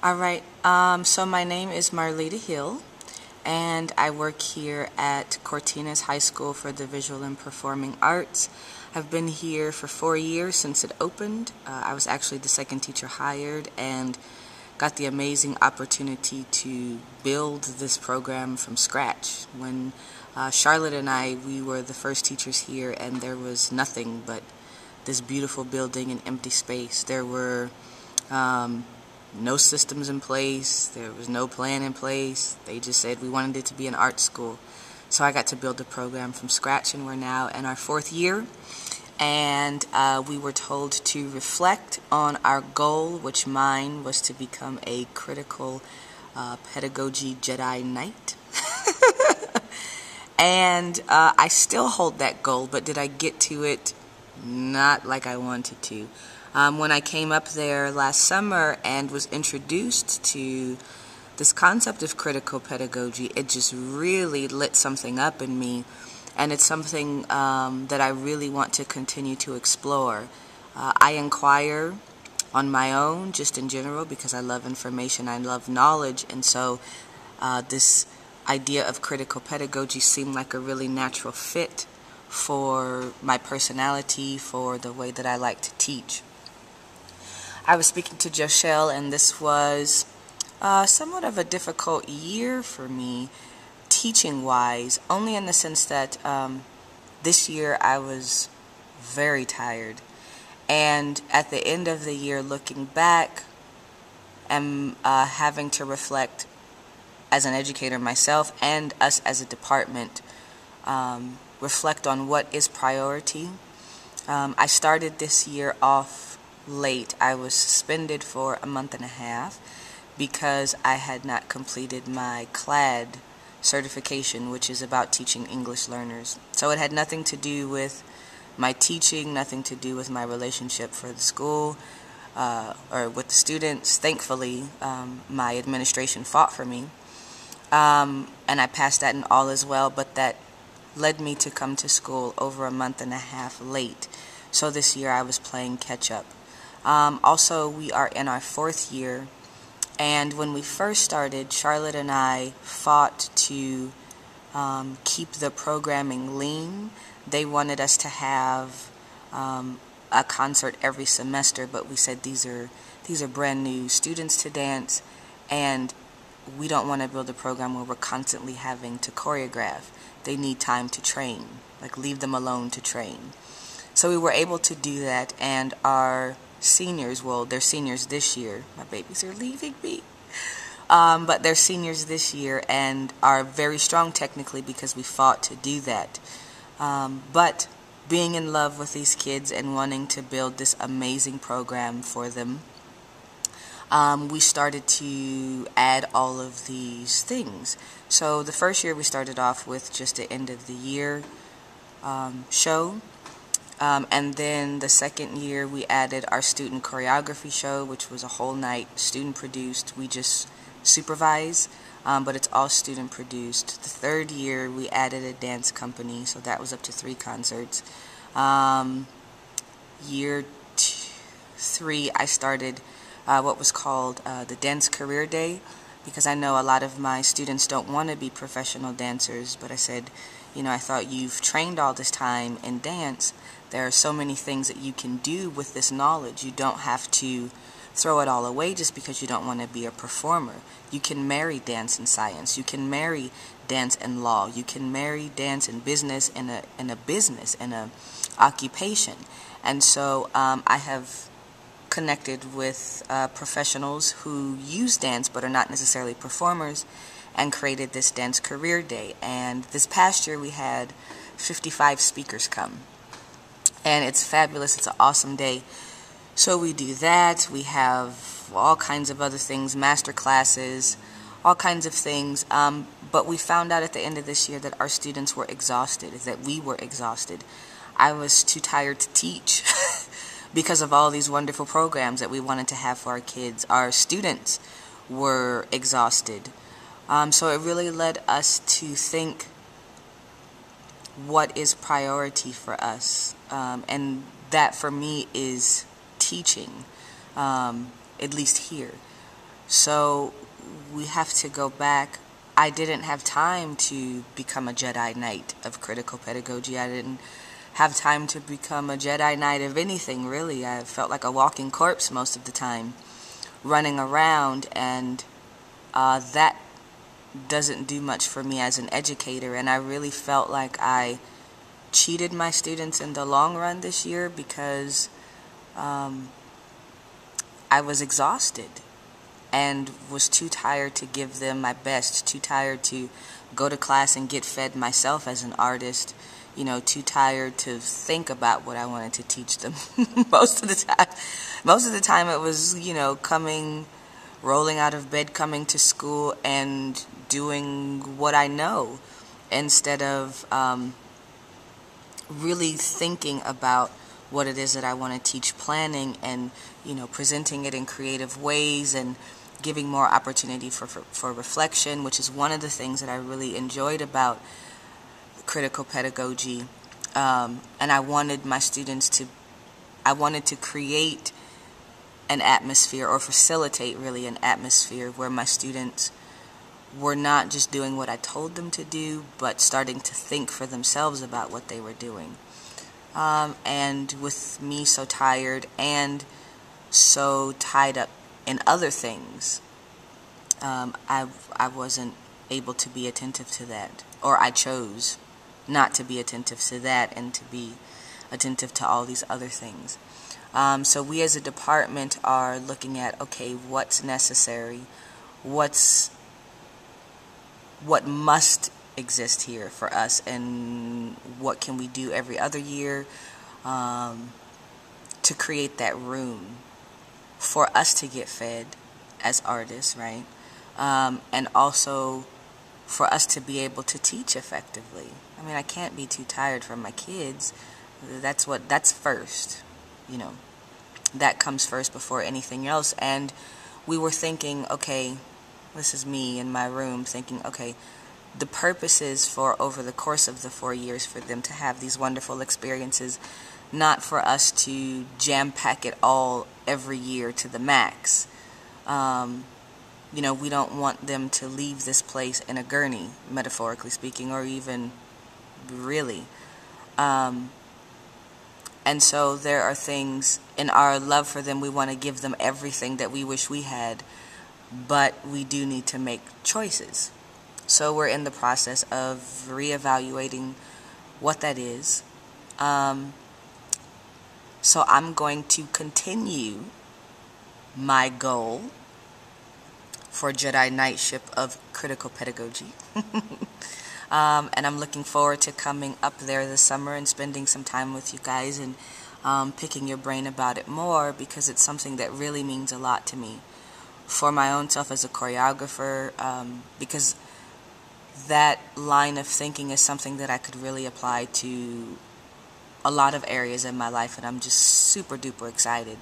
All right, so my name is Marlita Hill, and I work here at Cortinas High School for the Visual and Performing Arts. I've been here for 4 years since it opened. I was actually the second teacher hired and got the amazing opportunity to build this program from scratch. When Charlotte and we were the first teachers here, and there was nothing but this beautiful building and empty space. There were no systems in place. There was no plan in place. They just said we wanted it to be an art school. So I got to build the program from scratch, and we're now in our 4th year. And we were told to reflect on our goal, which mine was to become a critical pedagogy Jedi Knight. And I still hold that goal, but did I get to it? Not like I wanted to. When I came up there last summer and was introduced to this concept of critical pedagogy, it just really lit something up in me, and it's something that I really want to continue to explore. I inquire on my own, just in general, because I love information, I love knowledge, and so this idea of critical pedagogy seemed like a really natural fit for my personality, for the way that I like to teach. I was speaking to Joshelle, and this was somewhat of a difficult year for me, teaching-wise, only in the sense that this year I was very tired. And at the end of the year, looking back, and having to reflect as an educator myself and us as a department, reflect on what is priority. I started this year off late. I was suspended for a month and a half because I had not completed my CLAD certification, which is about teaching English learners. So it had nothing to do with my teaching, nothing to do with my relationship for the school or with the students. Thankfully, my administration fought for me, and I passed that, and all is well, but that led me to come to school over a month and a half late. So this year I was playing catch up. Also, we are in our 4th year, and when we first started, Charlotte and I fought to keep the programming lean. They wanted us to have a concert every semester, but we said these are brand new students to dance, and we don't want to build a program where we're constantly having to choreograph. They need time to train, like leave them alone to train. So we were able to do that, and our seniors, well, they're seniors this year. My babies are leaving me. But they're seniors this year and are very strong technically because we fought to do that. But being in love with these kids and wanting to build this amazing program for them, we started to add all of these things. So the first year we started off with just the end of the year show. And then the second year we added our student choreography show, which was a whole night student produced. We just supervise, but it's all student produced. The third year we added a dance company, so that was up to 3 concerts. Year 3 I started what was called the Dance Career Day, because I know a lot of my students don't want to be professional dancers, but I said, I thought you've trained all this time in dance. There are so many things that you can do with this knowledge. You don't have to throw it all away just because you don't want to be a performer. You can marry dance and science. You can marry dance and law. You can marry dance and business in a business, in a occupation. And so I have connected with professionals who use dance but are not necessarily performers, and created this Dance Career Day. And this past year we had 55 speakers come, and it's fabulous. It's an awesome day. So we do that. We have all kinds of other things, master classes, all kinds of things. But we found out at the end of this year that our students were exhausted, that we were exhausted. I was too tired to teach because of all these wonderful programs that we wanted to have for our kids. Our students were exhausted. So it really led us to think, what is priority for us? And that for me is teaching, at least here. So we have to go back. I didn't have time to become a Jedi Knight of critical pedagogy. I didn't have time to become a Jedi Knight of anything, really. I felt like a walking corpse most of the time, running around, and that doesn't do much for me as an educator. And I really felt like I cheated my students in the long run this year because I was exhausted and was too tired to give them my best, too tired to go to class and get fed myself as an artist, too tired to think about what I wanted to teach them. Most of the time it was, rolling out of bed, coming to school, and doing what I know instead of really thinking about what it is that I want to teach, planning and, presenting it in creative ways and giving more opportunity for reflection, which is one of the things that I really enjoyed about critical pedagogy. And I wanted my students I wanted to create an atmosphere, or facilitate really an atmosphere, where my students were not just doing what I told them to do, but starting to think for themselves about what they were doing. And with me so tired and so tied up in other things, I wasn't able to be attentive to that, or I chose not to be attentive to that and to be attentive to all these other things. So we as a department are looking at, okay, what's necessary, what must exist here for us, and what can we do every other year to create that room for us to get fed as artists, right? And also for us to be able to teach effectively. I mean, I can't be too tired from my kids. That's first, that comes first before anything else. And we were thinking, okay, this is me in my room thinking, okay, the purpose is for, over the course of the 4 years, for them to have these wonderful experiences, not for us to jam-pack it all every year to the max. We don't want them to leave this place in a gurney, metaphorically speaking, or even really. And so there are things in our love for them, we want to give them everything that we wish we had, but we do need to make choices. So we're in the process of reevaluating what that is. So I'm going to continue my goal for Jedi Knightship of critical pedagogy. And I'm looking forward to coming up there this summer and spending some time with you guys and picking your brain about it more, because it's something that really means a lot to me for my own self as a choreographer, because that line of thinking is something that I could really apply to a lot of areas in my life, and I'm just super duper excited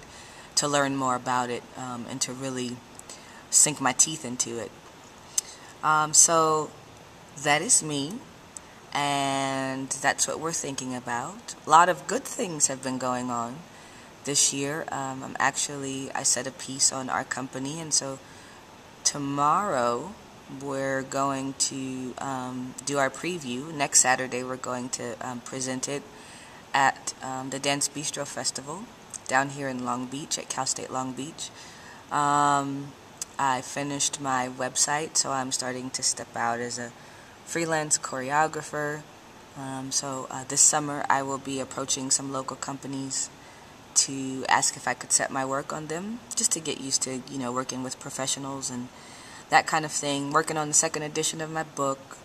to learn more about it and to really sink my teeth into it. So that is me, and that's what we're thinking about. A lot of good things have been going on this year. I set a piece on our company, and so tomorrow we're going to do our preview. Next Saturday we're going to present it at the Dance Bistro Festival down here in Long Beach, at Cal State Long Beach. I finished my website, so I'm starting to step out as a freelance choreographer. So this summer I will be approaching some local companies to ask if I could set my work on them, just to get used to, working with professionals and that kind of thing. Working on the second edition of my book.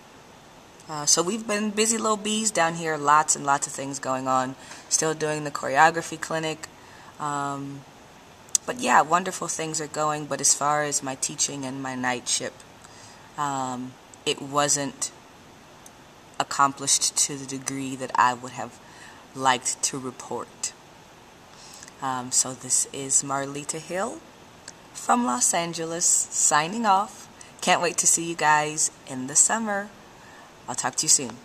So we've been busy little bees down here, lots and lots of things going on. Still doing the choreography clinic. But yeah, wonderful things are going. But as far as my teaching and my knightship, it wasn't accomplished to the degree that I would have liked to report. So this is Marlita Hill from Los Angeles, signing off. Can't wait to see you guys in the summer. I'll talk to you soon.